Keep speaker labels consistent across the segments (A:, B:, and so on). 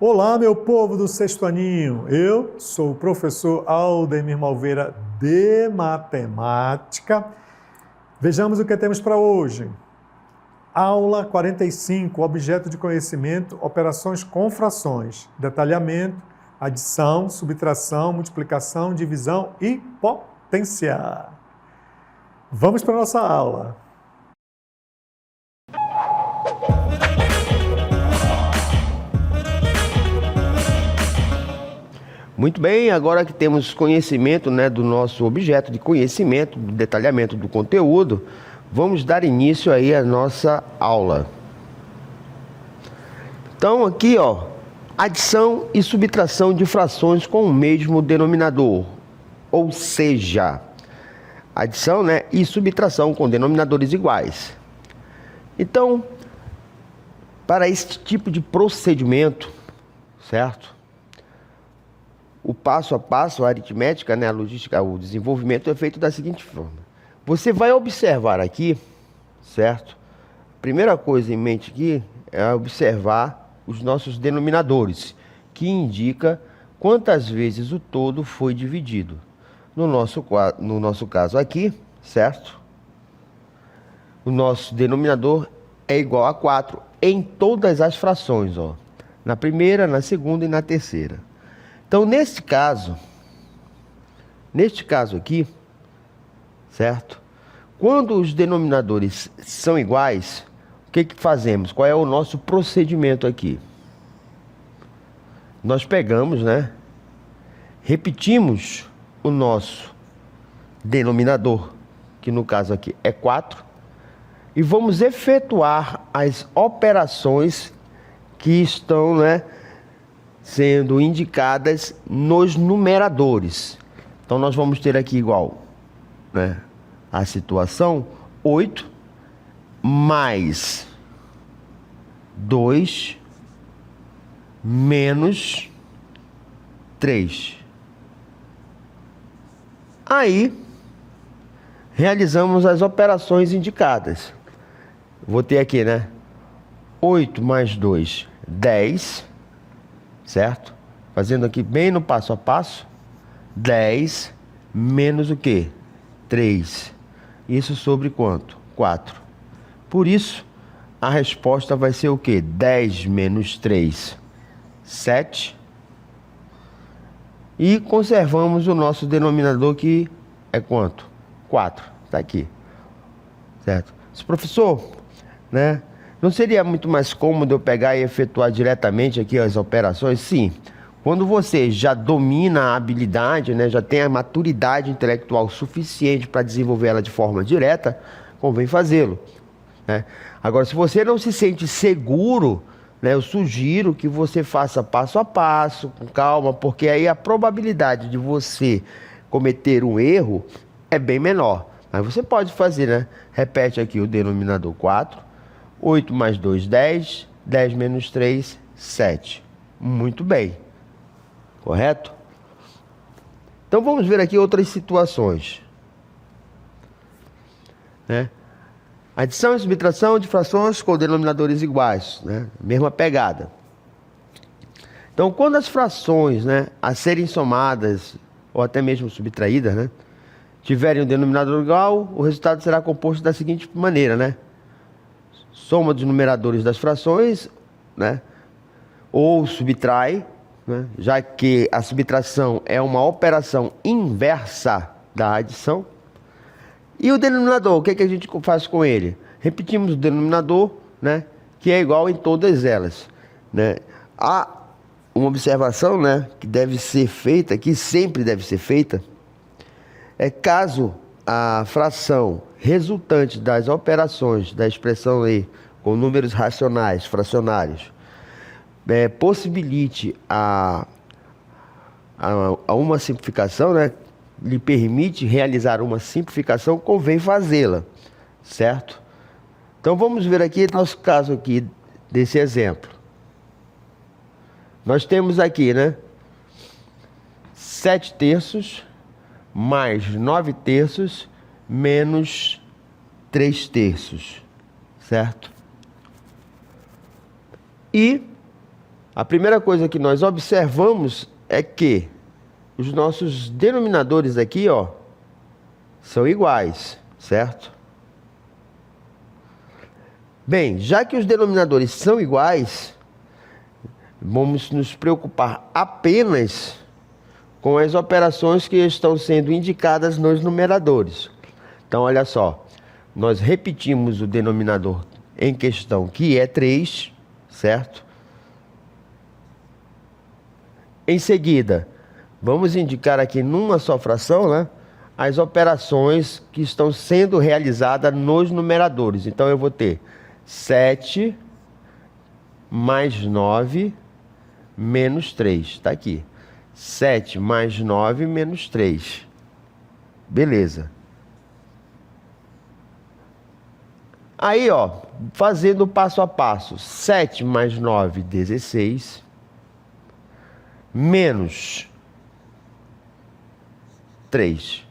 A: Olá, meu povo do sexto aninho. Eu sou o professor Aldemir Malveira de Matemática. Vejamos o que temos para hoje. Aula 45, objeto de conhecimento, operações com frações, detalhamento, adição, subtração, multiplicação, divisão e potência. Vamos para a nossa aula.
B: Muito bem, agora que temos conhecimento, do nosso objeto de conhecimento, do detalhamento do conteúdo, vamos dar início aí à nossa aula. Então aqui, adição e subtração de frações com o mesmo denominador, ou seja, adição, e subtração com denominadores iguais. Então, para esse tipo de procedimento, certo? O passo a passo, a aritmética, a logística, o desenvolvimento é feito da seguinte forma. Você vai observar aqui, certo? Primeira coisa em mente aqui é observar os nossos denominadores, que indica quantas vezes o todo foi dividido. No nosso caso aqui, certo? O nosso denominador é igual a 4 em todas as frações, na primeira, na segunda e na terceira. Então, neste caso aqui, certo? Quando os denominadores são iguais, o que fazemos? Qual é o nosso procedimento aqui? Nós pegamos, repetimos o nosso denominador, que no caso aqui é 4, e vamos efetuar as operações que estão, sendo indicadas nos numeradores. Então, nós vamos ter aqui igual, a situação 8 mais 2 menos 3. Aí, realizamos as operações indicadas. Vou ter aqui, 8 mais 2, 10. Certo? Fazendo aqui bem no passo a passo. 10 menos o quê? 3. Isso sobre quanto? 4. Por isso, a resposta vai ser o quê? 10 menos 3, 7. E conservamos o nosso denominador, que é quanto? 4. Está aqui. Certo? Professor, não seria muito mais cômodo eu pegar e efetuar diretamente aqui as operações? Sim. Quando você já domina a habilidade, já tem a maturidade intelectual suficiente para desenvolver ela de forma direta, convém fazê-lo. Agora, se você não se sente seguro, eu sugiro que você faça passo a passo, com calma, porque aí a probabilidade de você cometer um erro é bem menor. Mas você pode fazer, Repete aqui o denominador 4. 8 mais 2, 10. 10 menos 3, 7. Muito bem. Correto? Então, vamos ver aqui outras situações. Adição e subtração de frações com denominadores iguais. Mesma pegada. Então, quando as frações, a serem somadas, ou até mesmo subtraídas, tiverem um denominador igual, o resultado será composto da seguinte maneira, soma dos numeradores das frações, ou subtrai, já que a subtração é uma operação inversa da adição. E o denominador, o que a gente faz com ele? Repetimos o denominador, que é igual em todas elas. Há uma observação, que deve ser feita, que sempre deve ser feita, caso a fração resultante das operações da expressão aí com números racionais, fracionários, possibilite a uma simplificação, lhe permite realizar uma simplificação, convém fazê-la, certo? Então vamos ver aqui nosso caso aqui desse exemplo. Nós temos aqui, 7 terços mais 9 terços menos 3 terços, certo? E a primeira coisa que nós observamos é que os nossos denominadores aqui, ó, são iguais, certo? Bem, já que os denominadores são iguais, vamos nos preocupar apenas com as operações que estão sendo indicadas nos numeradores. Então, olha só, nós repetimos o denominador em questão, que é 3, certo? Em seguida, vamos indicar aqui numa só fração, né, as operações que estão sendo realizadas nos numeradores. Então, eu vou ter 7 mais 9 menos 3. Está aqui. 7 mais 9 menos 3. Beleza. Aí, ó, fazendo passo a passo. 7 mais 9, 16. Menos 3.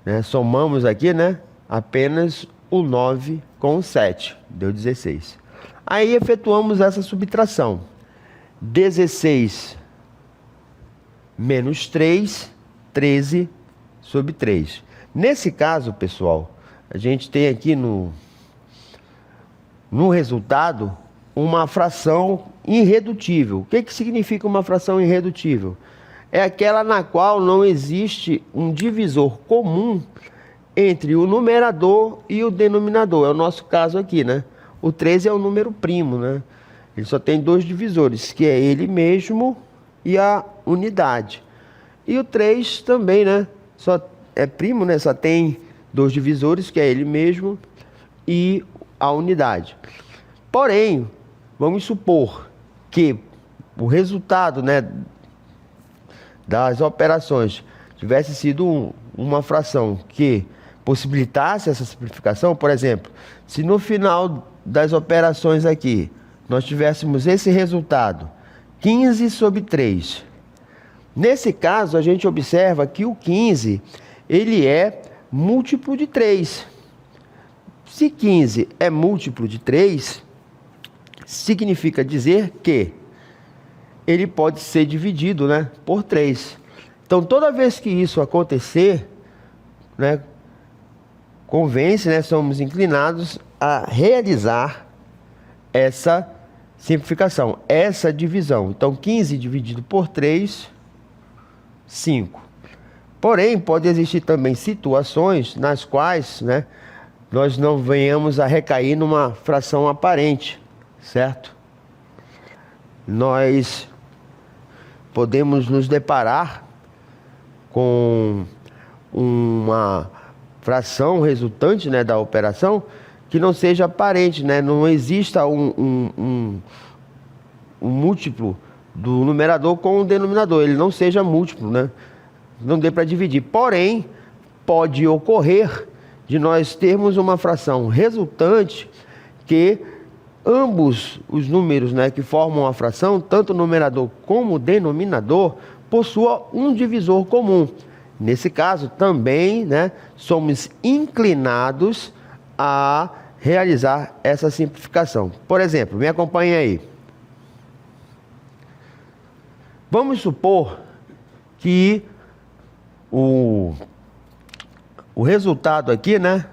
B: Né? Somamos aqui, né? Apenas o 9 com o 7. Deu 16. Aí efetuamos essa subtração. 16 menos 3, 13 sobre 3. Nesse caso, pessoal, a gente tem aqui no resultado uma fração irredutível. O que significa uma fração irredutível? É aquela na qual não existe um divisor comum entre o numerador e o denominador. É o nosso caso aqui, né? O 13 é um número primo, né? Ele só tem dois divisores, que é ele mesmo e a unidade. E o 3 também, né? Só é primo, né? Só tem dois divisores, que é ele mesmo e a unidade. Porém, vamos supor que o resultado, né, das operações tivesse sido uma fração que possibilitasse essa simplificação. Por exemplo, se no final das operações aqui nós tivéssemos esse resultado, 15 sobre 3. Nesse caso, a gente observa que o 15, ele é múltiplo de 3. Se 15 é múltiplo de 3, significa dizer que ele pode ser dividido, né, por 3. Então, toda vez que isso acontecer, né, convence, né, somos inclinados a realizar essa simplificação, essa divisão. Então, 15 dividido por 3, 5. Porém, pode existir também situações nas quais, né, nós não venhamos a recair numa fração aparente, certo? Nós podemos nos deparar com uma fração resultante, né, da operação que não seja aparente, né? Não exista um múltiplo do numerador com o denominador, ele não seja múltiplo, né? Não dê para dividir. Porém, pode ocorrer de nós termos uma fração resultante que ambos os números, né, que formam a fração, tanto o numerador como o denominador, possua um divisor comum. Nesse caso, também, né, somos inclinados a realizar essa simplificação. Por exemplo, me acompanhe aí. Vamos supor que o resultado aqui, né,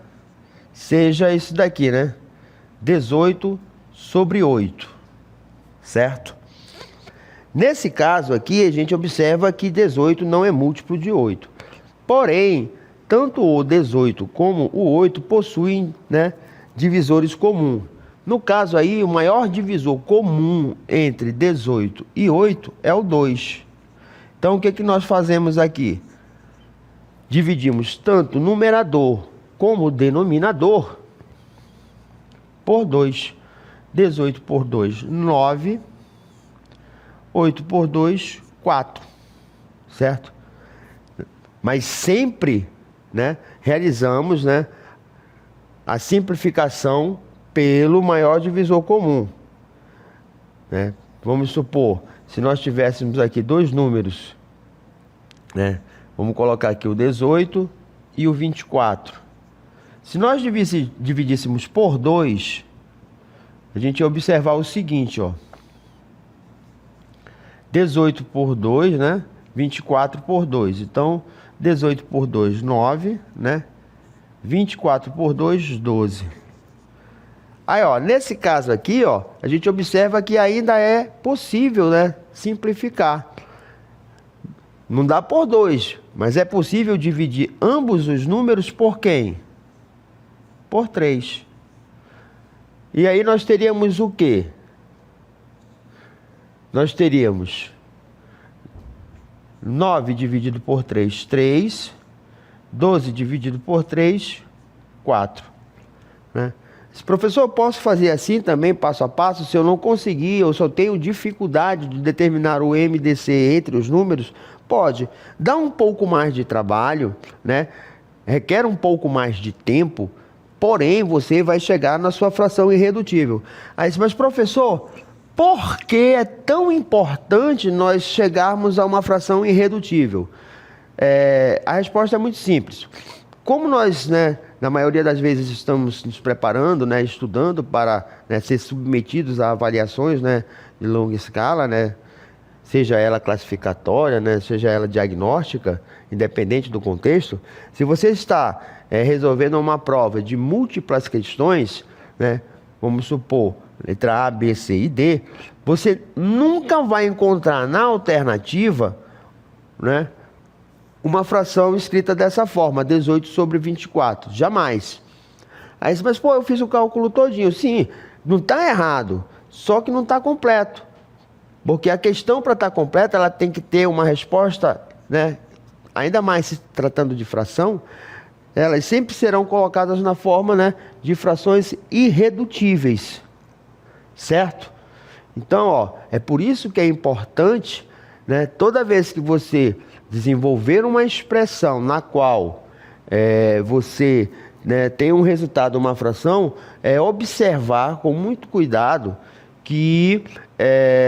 B: seja esse daqui, né? 18 sobre 8, certo? Nesse caso aqui, a gente observa que 18 não é múltiplo de 8. Porém, tanto o 18 como o 8 possuem, né, divisores comuns. No caso aí, o maior divisor comum entre 18 e 8 é o 2. Então, o que nós fazemos aqui? Dividimos tanto o numerador como o denominador por 2. 18 por 2, 9. 8 por 2, 4. Certo? Mas sempre, né, realizamos, né, a simplificação pelo maior divisor comum. Né? Vamos supor, se nós tivéssemos aqui dois números, né, vamos colocar aqui o 18 e o 24. Se nós dividíssemos por 2, a gente ia observar o seguinte, ó. 18 por 2, né? 24 por 2. Então, 18 por 2, 9, né? 24 por 2, 12. Aí, ó, nesse caso aqui, ó, a gente observa que ainda é possível, né, simplificar. Não dá por 2, mas é possível dividir ambos os números por quem? Por 3. E aí nós teríamos o quê? Nós teríamos 9 dividido por 3, 3. 12 dividido por 3, 4. Né? Professor, eu posso fazer assim também, passo a passo? Se eu não conseguir, eu só tenho dificuldade de determinar o MDC entre os números, pode. Dá um pouco mais de trabalho, né? Requer um pouco mais de tempo, porém você vai chegar na sua fração irredutível. Aí, mas professor, por que é tão importante nós chegarmos a uma fração irredutível? A resposta é muito simples. Como nós, né, na maioria das vezes estamos nos preparando, né, estudando para, né, ser submetidos a avaliações, né, de longa escala, né, seja ela classificatória, né, seja ela diagnóstica, independente do contexto, se você está resolvendo uma prova de múltiplas questões, né, vamos supor, letra A, B, C e D, você nunca vai encontrar na alternativa, né, uma fração escrita dessa forma, 18 sobre 24. Jamais. Aí você, mas pô, eu fiz o cálculo todinho. Sim, não está errado, só que não está completo. Porque a questão para estar completa, ela tem que ter uma resposta, né? Ainda mais se tratando de fração, elas sempre serão colocadas na forma, né, de frações irredutíveis. Certo? Então, ó, é por isso que é importante, né, toda vez que você desenvolver uma expressão na qual você, né, tem um resultado, uma fração, observar com muito cuidado que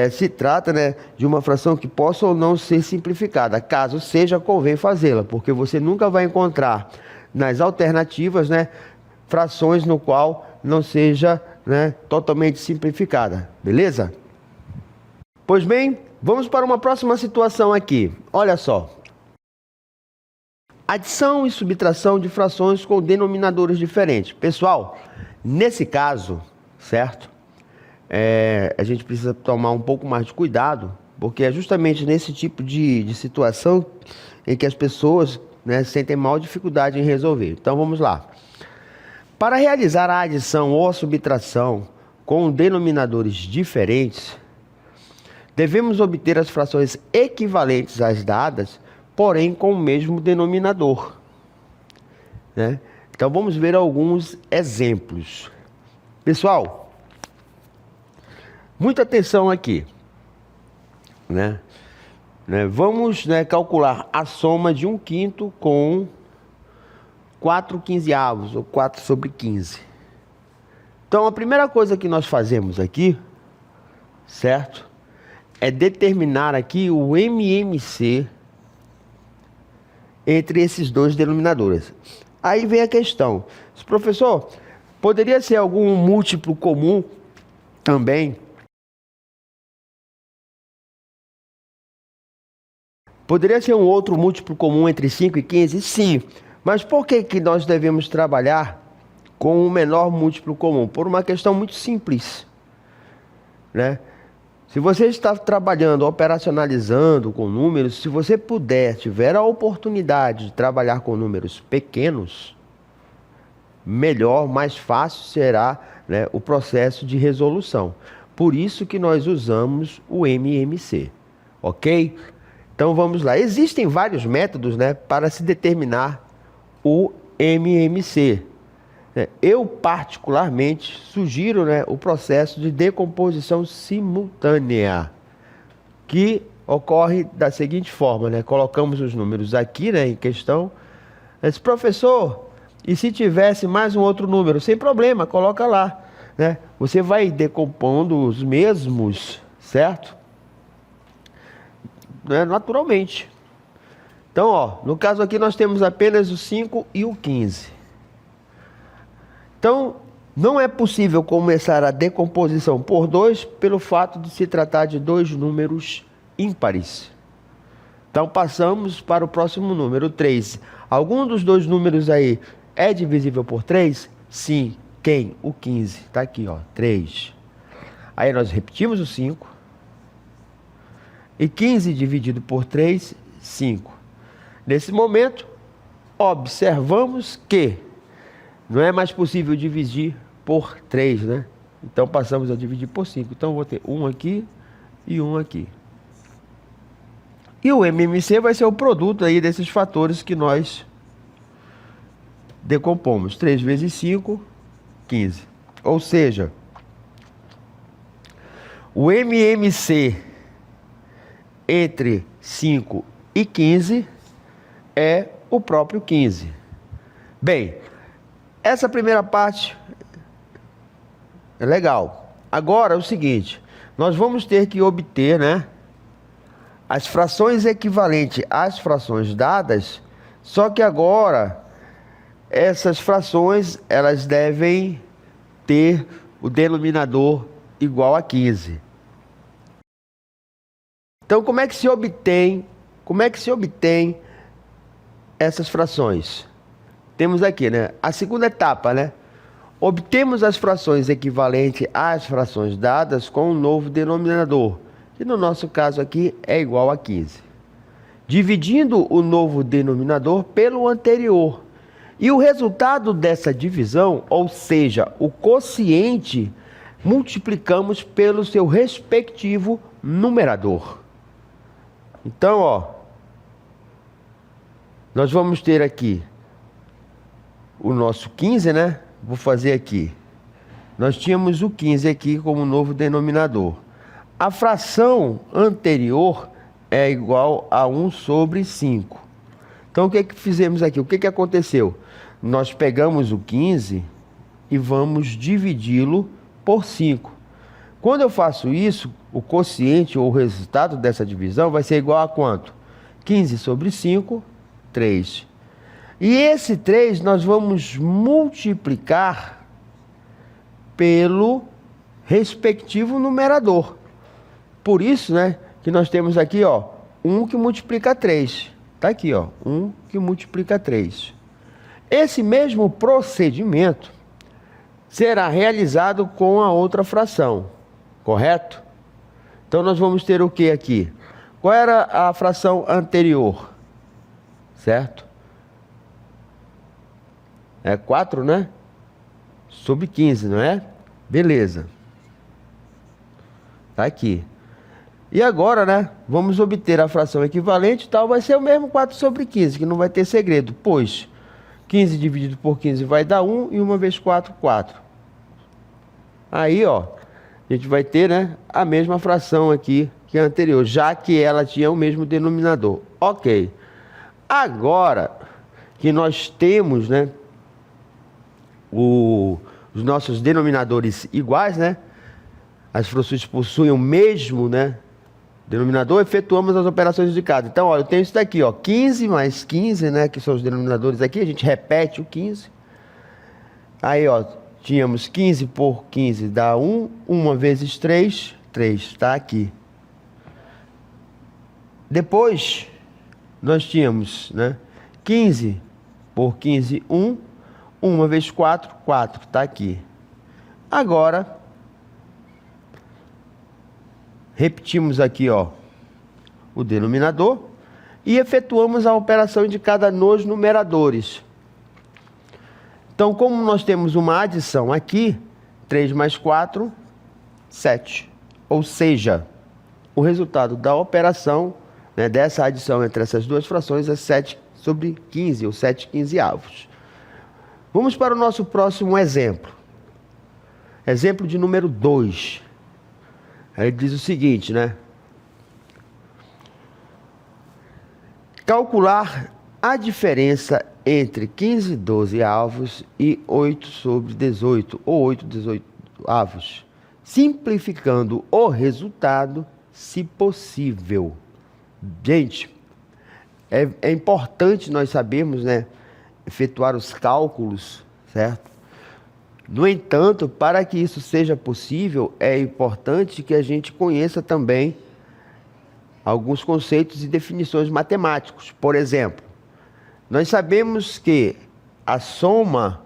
B: se trata, né, de uma fração que possa ou não ser simplificada. Caso seja, convém fazê-la, porque você nunca vai encontrar nas alternativas, né, frações no qual não seja, né, totalmente simplificada. Beleza? Pois bem, vamos para uma próxima situação aqui. Olha só. Adição e subtração de frações com denominadores diferentes. Pessoal, nesse caso, certo? A gente precisa tomar um pouco mais de cuidado, porque é justamente nesse tipo de situação em que as pessoas, né, sentem maior dificuldade em resolver. Então vamos lá. Para realizar a adição ou a subtração com denominadores diferentes, devemos obter as frações equivalentes às dadas, porém com o mesmo denominador. Né? Então vamos ver alguns exemplos. Pessoal, muita atenção aqui. Né? Vamos, né, calcular a soma de 1/5 com 4/15, ou 4 sobre 15. Então a primeira coisa que nós fazemos aqui, certo? É determinar aqui o MMC entre esses dois denominadores. Aí vem a questão. Professor, poderia ser algum múltiplo comum também? Poderia ser um outro múltiplo comum entre 5 e 15? Sim. Mas por que nós devemos trabalhar com o menor múltiplo comum? Por uma questão muito simples, né? Se você está trabalhando, operacionalizando com números, se você tiver a oportunidade de trabalhar com números pequenos, melhor, mais fácil será, né, o processo de resolução. Por isso que nós usamos o MMC, ok? Então vamos lá. Existem vários métodos, né, para se determinar o MMC. Eu, particularmente, sugiro, né, o processo de decomposição simultânea, que ocorre da seguinte forma, né? Colocamos os números aqui, né, em questão. Mas, professor, e se tivesse mais um outro número? Sem problema, coloca lá, né? Você vai decompondo os mesmos, certo? Naturalmente. Então, ó, no caso aqui nós temos apenas o 5 e o 15. Então, não é possível começar a decomposição por 2 pelo fato de se tratar de dois números ímpares. Então passamos para o próximo número, 3. Algum dos dois números aí é divisível por 3? Sim. Quem? O 15. Está aqui, ó, 3. Aí nós repetimos o 5. E 15 dividido por 3, 5. Nesse momento, observamos que não é mais possível dividir por 3, né? Então passamos a dividir por 5. Então vou ter um aqui e um aqui. E o MMC vai ser o produto aí desses fatores que nós decompomos. 3 vezes 5, 15. Ou seja, o MMC entre 5 e 15 é o próprio 15. Bem, essa primeira parte é legal. Agora é o seguinte, nós vamos ter que obter, né, as frações equivalentes às frações dadas, só que agora essas frações elas devem ter o denominador igual a 15. Então, como é que se obtém essas frações? Temos aqui, né, a segunda etapa, né? Obtemos as frações equivalentes às frações dadas com um novo denominador, que no nosso caso aqui é igual a 15. Dividindo o novo denominador pelo anterior. E o resultado dessa divisão, ou seja, o quociente, multiplicamos pelo seu respectivo numerador. Então, ó, nós vamos ter aqui o nosso 15, né? Vou fazer aqui. Nós tínhamos o 15 aqui como novo denominador. A fração anterior é igual a 1 sobre 5. Então, o que fizemos aqui? O que aconteceu? Nós pegamos o 15 e vamos dividi-lo por 5. Quando eu faço isso, o quociente ou o resultado dessa divisão vai ser igual a quanto? 15 sobre 5, 3. E esse 3 nós vamos multiplicar pelo respectivo numerador. Por isso, né, que nós temos aqui, ó, 1 que multiplica 3. Está aqui, ó, 1 que multiplica 3. Esse mesmo procedimento será realizado com a outra fração, correto? Então nós vamos ter o que aqui? Qual era a fração anterior? Certo? É 4, né? Sobre 15, não é? Beleza. Tá aqui. E agora, né? Vamos obter a fração equivalente, tal, vai ser o mesmo 4 sobre 15, que não vai ter segredo, pois 15 dividido por 15 vai dar 1 e 1 vezes 4, 4. Aí, ó, a gente vai ter, né, a mesma fração aqui que a anterior, já que ela tinha o mesmo denominador. Ok. Agora que nós temos, né, os nossos denominadores iguais, né, as frações possuem o mesmo, né, denominador, efetuamos as operações indicadas. Então, olha, eu tenho isso daqui, ó, 15 mais 15, né, que são os denominadores aqui, a gente repete o 15. Aí, ó, tínhamos 15 por 15 dá 1, 1 vezes 3, 3, está aqui. Depois, nós tínhamos, né, 15 por 15, 1, 1 vezes 4, 4, está aqui. Agora, repetimos aqui, ó, o denominador e efetuamos a operação indicada nos numeradores. Então, como nós temos uma adição aqui, 3 mais 4, 7. Ou seja, o resultado da operação, né, dessa adição entre essas duas frações é 7 sobre 15, ou 7 quinzeavos. Vamos para o nosso próximo exemplo. Exemplo de número 2. Ele diz o seguinte, né? Calcular a diferença entre 15 dozeavos e 8 sobre 18, ou 8 dezoitavos, simplificando o resultado, se possível. Gente, é importante nós sabermos, né, efetuar os cálculos, certo? No entanto, para que isso seja possível, é importante que a gente conheça também alguns conceitos e definições matemáticos. Por exemplo, nós sabemos que a soma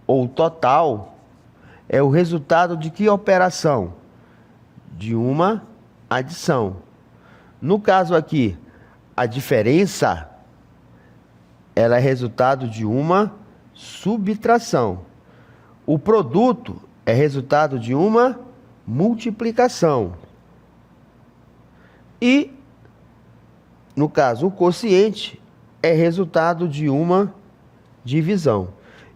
B: ou total é o resultado de que operação? De uma adição. No caso aqui, a diferença, ela é resultado de uma subtração. O produto é resultado de uma multiplicação. E, no caso, o quociente é resultado de uma divisão.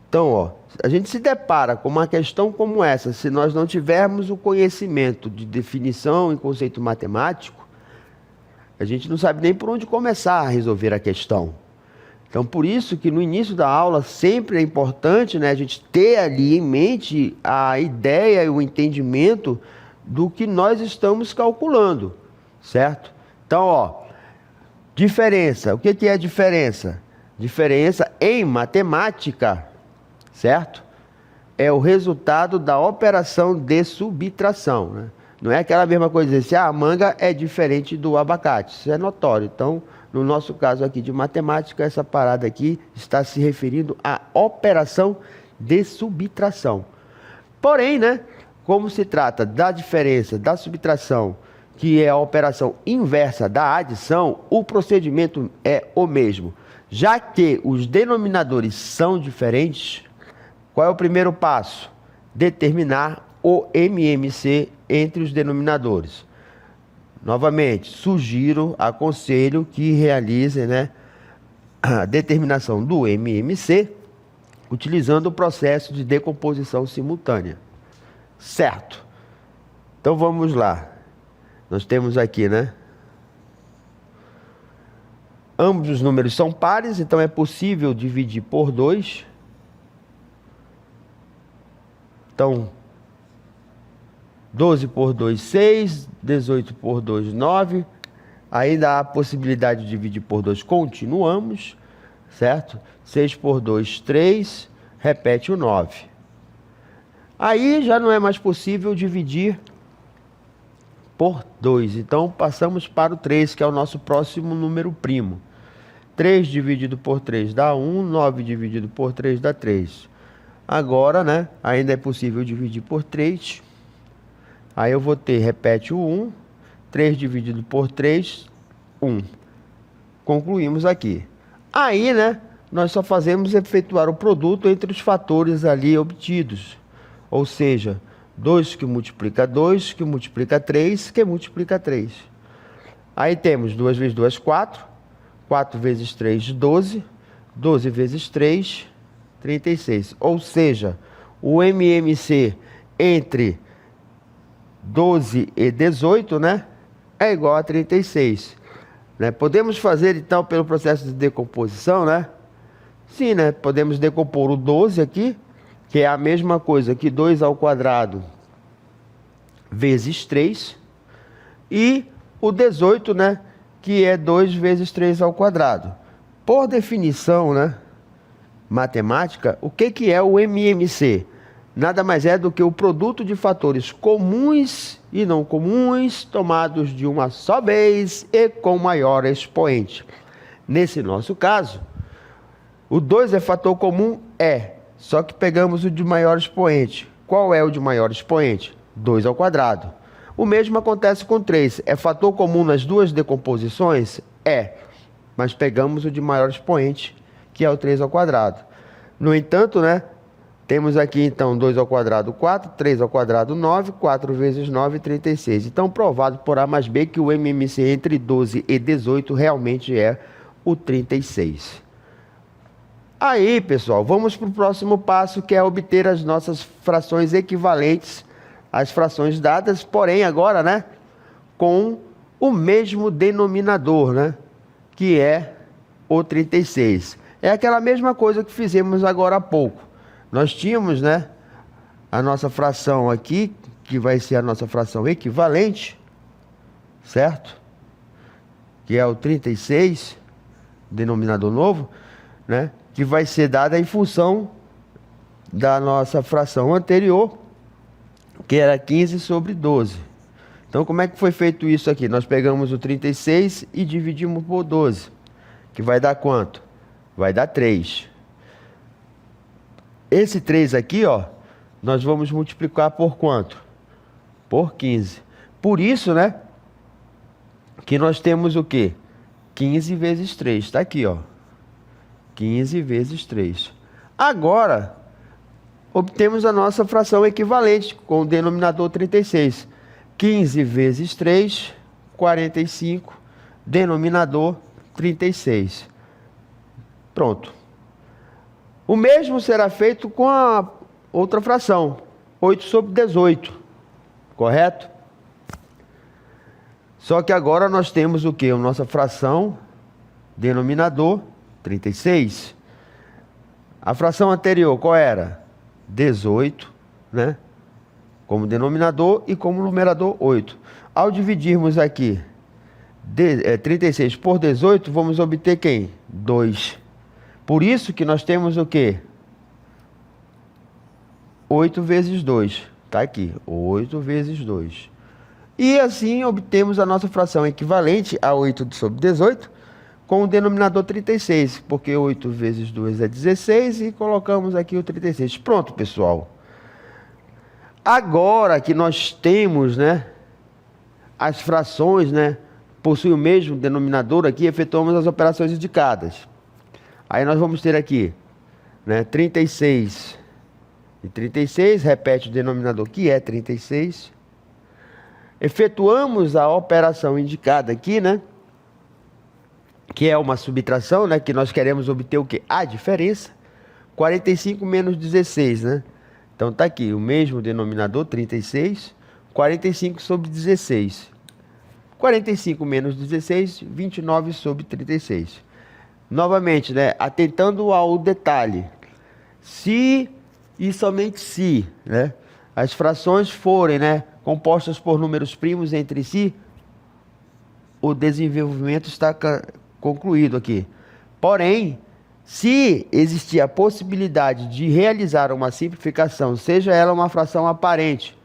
B: Então, ó, a gente se depara com uma questão como essa, se nós não tivermos o conhecimento de definição e conceito matemático, a gente não sabe nem por onde começar a resolver a questão. Então, por isso que no início da aula sempre é importante, né, a gente ter ali em mente a ideia e o entendimento do que nós estamos calculando, certo? Então, ó, diferença. O que é diferença? Diferença em matemática, certo? É o resultado da operação de subtração, né? Não é aquela mesma coisa dizer assim, a manga é diferente do abacate. Isso é notório. Então, no nosso caso aqui de matemática, essa parada aqui está se referindo à operação de subtração. Porém, né, como se trata da diferença, da subtração, que é a operação inversa da adição, o procedimento é o mesmo. Já que os denominadores são diferentes, qual é o primeiro passo? Determinar o MMC entre os denominadores. Novamente, sugiro, aconselho que realizem, né, a determinação do MMC utilizando o processo de decomposição simultânea. Certo? Então vamos lá. Nós temos aqui, né? Ambos os números são pares, então é possível dividir por 2. Então, 12 por 2, 6. 18 por 2, 9. Ainda há a possibilidade de dividir por 2. Continuamos, certo? 6 por 2, 3. Repete o 9. Aí já não é mais possível dividir por 2. Então, passamos para o 3, que é o nosso próximo número primo. 3 dividido por 3 dá 1. 9 dividido por 3 dá 3. Agora, né, ainda é possível dividir por 3. Aí eu vou ter, repete o 1. 3 dividido por 3, 1. Concluímos aqui. Aí, né, nós só fazemos efetuar o produto entre os fatores ali obtidos. Ou seja, 2 que multiplica 2, que multiplica 3, que multiplica 3. Aí temos 2 vezes 2, 4. 4 vezes 3, 12. 12 vezes 3, 36. Ou seja, o MMC entre 12 e 18, né, é igual a 36. Né? Podemos fazer, então, pelo processo de decomposição, né? Sim, né? Podemos decompor o 12 aqui, que é a mesma coisa que 2 ao quadrado vezes 3. E o 18, né, que é 2 vezes 3 ao quadrado. Por definição, né, matemática, o que é o MMC? Nada mais é do que o produto de fatores comuns e não comuns tomados de uma só vez e com maior expoente. Nesse nosso caso, o 2 é fator comum? É. Só que pegamos o de maior expoente. Qual é o de maior expoente? 2 ao quadrado. O mesmo acontece com 3. É fator comum nas duas decomposições? É. Mas pegamos o de maior expoente, que é o 3 ao quadrado. No entanto, né, temos aqui, então, 2 ao quadrado, 4, 3 ao quadrado, 9, 4 vezes 9, 36. Então, provado por A mais B que o MMC entre 12 e 18 realmente é o 36. Aí, pessoal, vamos para o próximo passo, que é obter as nossas frações equivalentes às frações dadas, porém, agora, né, com o mesmo denominador, né, que é o 36. É aquela mesma coisa que fizemos agora há pouco. Nós tínhamos, né, a nossa fração aqui, que vai ser a nossa fração equivalente, certo? Que é o 36, denominador novo, né? Que vai ser dada em função da nossa fração anterior, que era 15 sobre 12. Então, como é que foi feito isso aqui? Nós pegamos o 36 e dividimos por 12, que vai dar quanto? Vai dar 3. Esse 3 aqui, ó, nós vamos multiplicar por quanto? Por 15. Por isso, né, que nós temos o quê? 15 vezes 3. Está aqui, ó. 15 vezes 3. Agora, obtemos a nossa fração equivalente com o denominador 36. 15 vezes 3, 45. Denominador 36. Pronto. O mesmo será feito com a outra fração. 8 sobre 18. Correto? Só que agora nós temos o quê? A nossa fração, denominador 36. A fração anterior, qual era? 18, né? Como denominador e como numerador 8. Ao dividirmos aqui 36 por 18, vamos obter quem? 2. Por isso que nós temos o quê? 8 vezes 2. Está aqui, 8 vezes 2. E assim obtemos a nossa fração equivalente a 8 sobre 18 com o denominador 36, porque 8 vezes 2 é 16 e colocamos aqui o 36. Pronto, pessoal. Agora que nós temos, né, as frações, né, possuem o mesmo denominador aqui, efetuamos as operações indicadas. Aí nós vamos ter aqui, né, 36 e 36, repete o denominador que é 36. Efetuamos a operação indicada aqui, né, que é uma subtração, né, que nós queremos obter o quê? A diferença. 45 menos 16, né? Então está aqui o mesmo denominador, 36, 45 sobre 16. 45 menos 16, 29 sobre 36. Novamente, né, atentando ao detalhe, se e somente se, né, as frações forem, né, compostas por números primos entre si, o desenvolvimento está concluído aqui. Porém, se existir a possibilidade de realizar uma simplificação, seja ela uma fração aparente,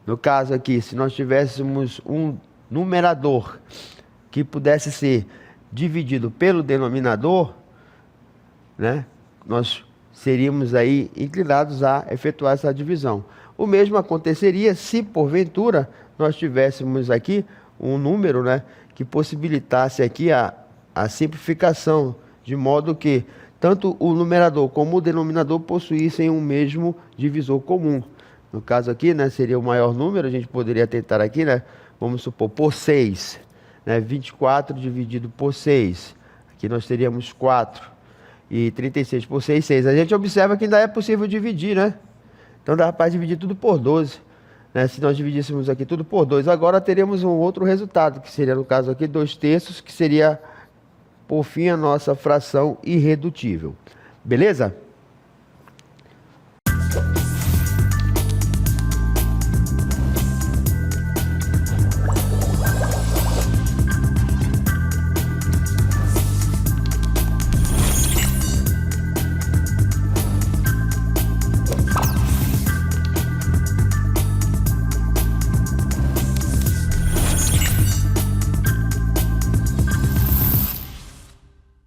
B: no caso aqui, se nós tivéssemos um numerador que pudesse ser dividido pelo denominador, né, nós seríamos aí inclinados a efetuar essa divisão. O mesmo aconteceria se, porventura, nós tivéssemos aqui um número, né, que possibilitasse aqui a simplificação, de modo que tanto o numerador como o denominador possuíssem um mesmo divisor comum. No caso aqui, né, seria o maior número, a gente poderia tentar aqui, né, vamos supor, por 6. Né, 24 dividido por 6. Aqui nós teríamos 4. E 36 por 6, 6. A gente observa que ainda é possível dividir, né? Então dá para dividir tudo por 12. Né? Se nós dividíssemos aqui tudo por 2, agora teríamos um outro resultado, que seria, no caso aqui, 2/3, que seria, por fim, a nossa fração irredutível. Beleza?